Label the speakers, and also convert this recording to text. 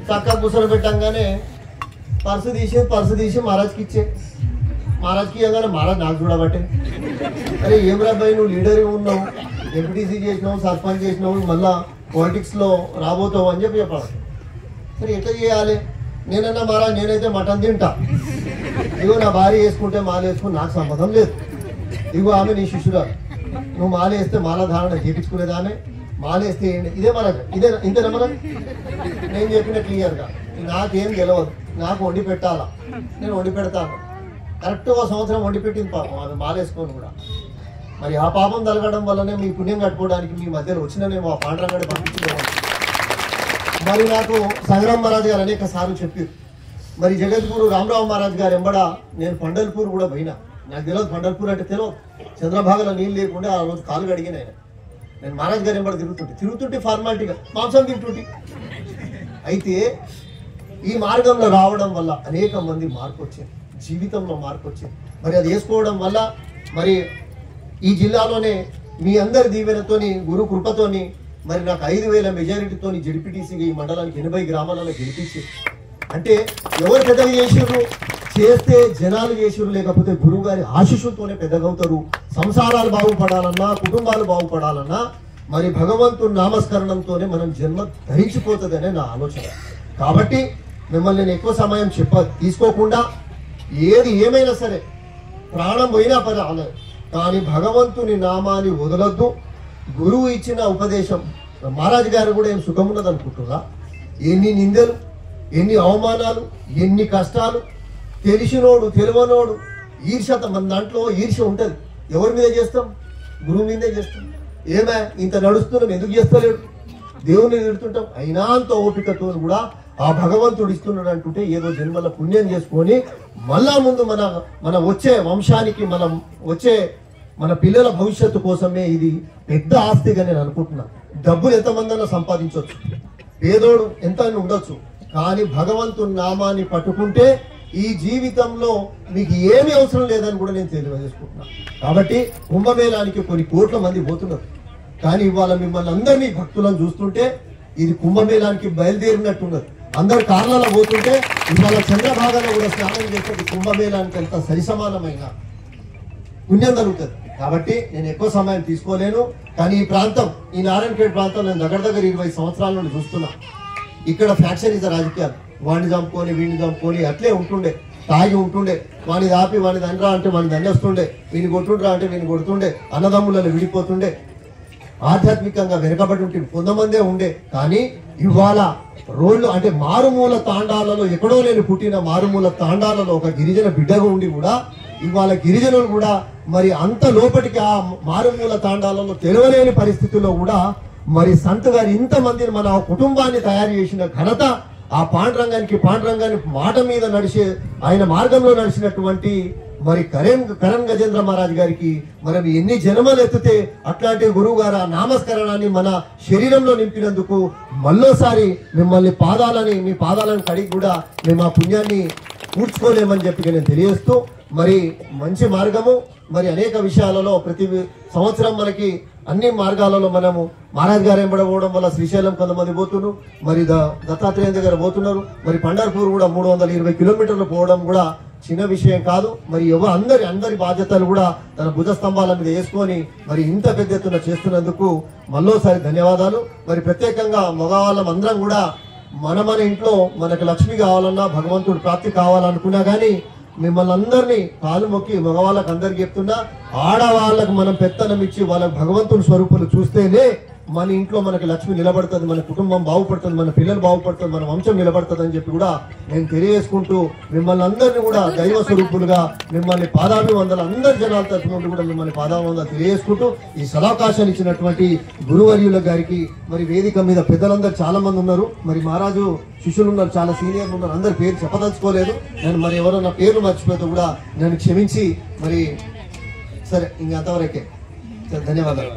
Speaker 1: చక్కగా కూర్చోబెట్టంగానే పర్సు తీసి మహారాజ్కి ఇచ్చే. మహారాజ్కి ఇవ్వగానే మహారాజ్ నాకు చూడబట్టే, అరే ఏం రాబాయి నువ్వు లీడర్ ఉన్నావు, ఎంపీటీసీ చేసినావు, సర్పంచ్ చేసినావు, మళ్ళా పాలిటిక్స్లో రాబోతావు అని చెప్పాలి. సరే ఎట్లా చేయాలి? నేనన్నా మహారాజ్ నేనైతే మటన్ తింటా, ఇగో నా భార్య వేసుకుంటే మాల వేసుకుని నాకు సంబంధం లేదు, ఇగో ఆమె నీ శిష్యురాలు, నువ్వు మాల వేస్తే మాల ధారణ చేయించుకునేది ఆమె, మాల వేస్తే ఇదే మహారాజ్, ఇంతేనా మహారాజ్? నేను చెప్పిన క్లియర్గా నాకేం తెలియదు, నాకు వండి పెట్టాలా, నేను వండి పెడతాను. కరెక్ట్గా సంవత్సరం వండి పెట్టింది పాపం ఆమె మాలేసుకొని కూడా. మరి ఆ పాపం తలగడం వల్లనే మీ పుణ్యం కట్టుకోవడానికి మీ మధ్యలో వచ్చిననేమో ఆ పాండ్రంగడి పంపించలేము. మరి నాకు సంగ్రామ్ మహారాజ్ గారు అనేక సార్లు చెప్పారు. మరి జగద్గురు రామరావు మహారాజ్ గారు ఎంబడ నేను పండల్పూర్ కూడా పోయినా. నాకు తెలియదు పండల్పూర్ అంటే తెలియదు, చంద్రభాగలో నీళ్ళు లేకుండా ఆ రోజు కాలు కడిగిన ఆయన. నేను మహారాజ్ గారు ఎంబడ తిరుగుతుంటే ఫార్మాలిటీగా మాంసం తింటుంటే. అయితే ఈ మార్గంలో రావడం వల్ల అనేక మంది మార్పు వచ్చింది, జీవితంలో మార్పు వచ్చింది. మరి అది వేసుకోవడం వల్ల మరి ఈ జిల్లాలోనే మీ అందరి దీవెనతోని గురు కృపతోని మరి నాకు 5,000 మెజారిటీతోని జడ్పీటీసీగా ఈ మండలానికి 80 గ్రామాలలో గెలిపించి, అంటే ఎవరు పెద్దగా చేసిర్రు, చేస్తే జనాలు చేసిర్రు, లేకపోతే గురువు గారి ఆశీస్సులతోనే పెద్దగవుతారు. సంసారాలు బాగుపడాలన్నా, కుటుంబాలు బాగుపడాలన్నా మరి భగవంతుని నామస్మరణంతోనే మనం జన్మ ధరించిపోతుందనే నా ఆలోచన. కాబట్టి మిమ్మల్ని నేను ఎక్కువ సమయం తీసుకోకుండా ఏది ఏమైనా సరే ప్రాణం పోయినా పర్వాలేదు, కానీ భగవంతుని నామాన్ని వదలొద్దు. గురువు ఇచ్చిన ఉపదేశం మహారాజ్ గారు కూడా ఏం సుఖం ఉన్నది అనుకుంటున్నా? ఎన్ని నిందలు, ఎన్ని అవమానాలు, ఎన్ని కష్టాలు, తెలిసినోడు తెలివనోడు ఈర్ష్యత. మన దాంట్లో ఈర్ష్య ఉంటుంది. ఎవరి మీద చేస్తాం? గురువు మీదే చేస్తాం. ఏమే ఇంత నడుస్తున్నాం, ఎందుకు చేస్తలేడు? దేవుని తిడుతుంటాం. అయినా అంత ఓపికతో కూడా ఆ భగవంతుడు ఇస్తున్నాడు అంటుంటే ఏదో జన్మల పుణ్యం చేసుకొని మళ్ళా ముందు మన వచ్చే వంశానికి, మనం వచ్చే మన పిల్లల భవిష్యత్తు కోసమే ఇది పెద్ద ఆస్తిగా నేను అనుకుంటున్నా. డబ్బులు ఎంతమందైనా సంపాదించవచ్చు, పేదోడు ఎంత ఉండొచ్చు, కానీ భగవంతుని నామాన్ని పట్టుకుంటే ఈ జీవితంలో మీకు ఏమీ అవసరం లేదని కూడా నేను తెలియజేసుకుంటున్నా. కాబట్టి కుంభమేళానికి కొన్ని కోట్ల మంది పోతున్నారు, కానీ ఇవాళ మిమ్మల్ని అందరినీ భక్తులను చూస్తుంటే ఇది కుంభమేళానికి బయలుదేరినట్టున్నది. అందరు కార్లలో పోతుంటే ఇవాళ చంద్రభాగంలో కూడా స్నానం చేస్తే కుంభమేళానికి అంత సరిసమానమైన పుణ్యం జరుగుతుంది. కాబట్టి నేను ఎక్కువ సమయం తీసుకోలేను, కానీ ఈ ప్రాంతం, ఈ నారాయణఖేడ్ ప్రాంతం నేను దగ్గర 20 సంవత్సరాల నుండి చూస్తున్నా. ఇక్కడ ఫ్యాక్షనిజ రాజకీయాలు, వాడిని చంపుకొని వీడిని చంపుకొని అట్లే ఉంటుండే, తాగి ఉంటుండే, వాడిని దాపి వాడిని దండ్రా అంటే వాడిని దండేస్తుండే, వీడిని కొట్టుండ్రా అంటే వీడిని కొడుతుండే, అన్నదమ్ములలో విడిపోతుండే, ఆధ్యాత్మికంగా వెనుకబడి ఉంటే కొంతమందే ఉండే. కానీ ఇవాళ రోడ్లు అంటే మారుమూల తాండాలలో, ఎక్కడో లేని పుట్టిన మారుమూల తాండాలలో ఒక గిరిజన బిడ్డగా ఉండి కూడా ఇవాళ గిరిజనులు కూడా మరి అంత లోపటికి ఆ మారుమూల తాండాలలో తెలవలేని పరిస్థితుల్లో కూడా మరి సంత్ గారు ఇంతమందిని మన కుటుంబాన్ని తయారు చేసిన ఘనత ఆ పాండురంగాన్ని మాట మీద నడిచే, ఆయన మార్గంలో నడిచినటువంటి మరి కరణ్ గజేంద్ర మహారాజ్ గారికి మనం ఎన్ని జన్మలు ఎత్తితే అట్లాంటి గురువు గారు ఆ నామస్కరణాన్ని మన శరీరంలో నింపినందుకు మళ్ళోసారి మీ పాదాలను కడిగి కూడా మేము ఆ పుణ్యాన్ని కూర్చుకోలేమని చెప్పి నేను తెలియజేస్తూ, మరి మంచి మార్గము, మరి అనేక విషయాలలో ప్రతి సంవత్సరం మనకి అన్ని మార్గాలలో మనము మహారాజ్ గారు ఎంబడపోవడం వల్ల శ్రీశైలం కొంతమంది పోతున్నారు, మరి దత్తాత్రేయ దగ్గర పోతున్నారు, మరి పండర్పూర్ కూడా 320 కిలోమీటర్లు పోవడం కూడా చిన్న విషయం కాదు. మరి అందరి బాధ్యతలు కూడా తన భుజస్తంభాల మీద వేసుకొని మరి ఇంత పెద్ద ఎత్తున చేస్తున్నందుకు మళ్ళోసారి ధన్యవాదాలు. మరి ప్రత్యేకంగా మగవాళ్ళం అందరం కూడా మన ఇంట్లో మనకు లక్ష్మి కావాలన్నా, భగవంతుడు ప్రాప్తి కావాలనుకున్నా కానీ మిమ్మల్ని అందరినీ కాలు మొక్కి మగవాళ్ళకి అందరికి చెప్తున్నా, ఆడవాళ్ళకు మనం పెత్తనం ఇచ్చి వాళ్ళకి భగవంతుని స్వరూపులు చూస్తేనే మన ఇంట్లో మనకి లక్ష్మి నిలబడుతుంది, మన కుటుంబం బాగుపడుతుంది, మన పిల్లలు బాగుపడుతుంది, మన వంశం నిలబడుతుంది అని చెప్పి కూడా నేను తెలియజేసుకుంటూ మిమ్మల్ని అందరినీ కూడా దైవ స్వరూపులుగా మిమ్మల్ని పాదాభివందలు అందరి జనాల తరఫు నుండి కూడా మిమ్మల్ని పాదాభివందలు తెలియజేసుకుంటూ ఈ సదావకాశాన్ని ఇచ్చినటువంటి గురువర్యుల గారికి, మరి వేదిక మీద పెద్దలందరూ చాలా మంది ఉన్నారు, మరి మహారాజు శిష్యులు ఉన్నారు, చాలా సీనియర్లు ఉన్నారు, అందరి పేరు చెప్పదలుచుకోలేదు నేను. మరి ఎవరైనా పేర్లు మర్చిపోతే కూడా నన్ను క్షమించి, మరి సరే ఇంకంతవరకే. ధన్యవాదాలు.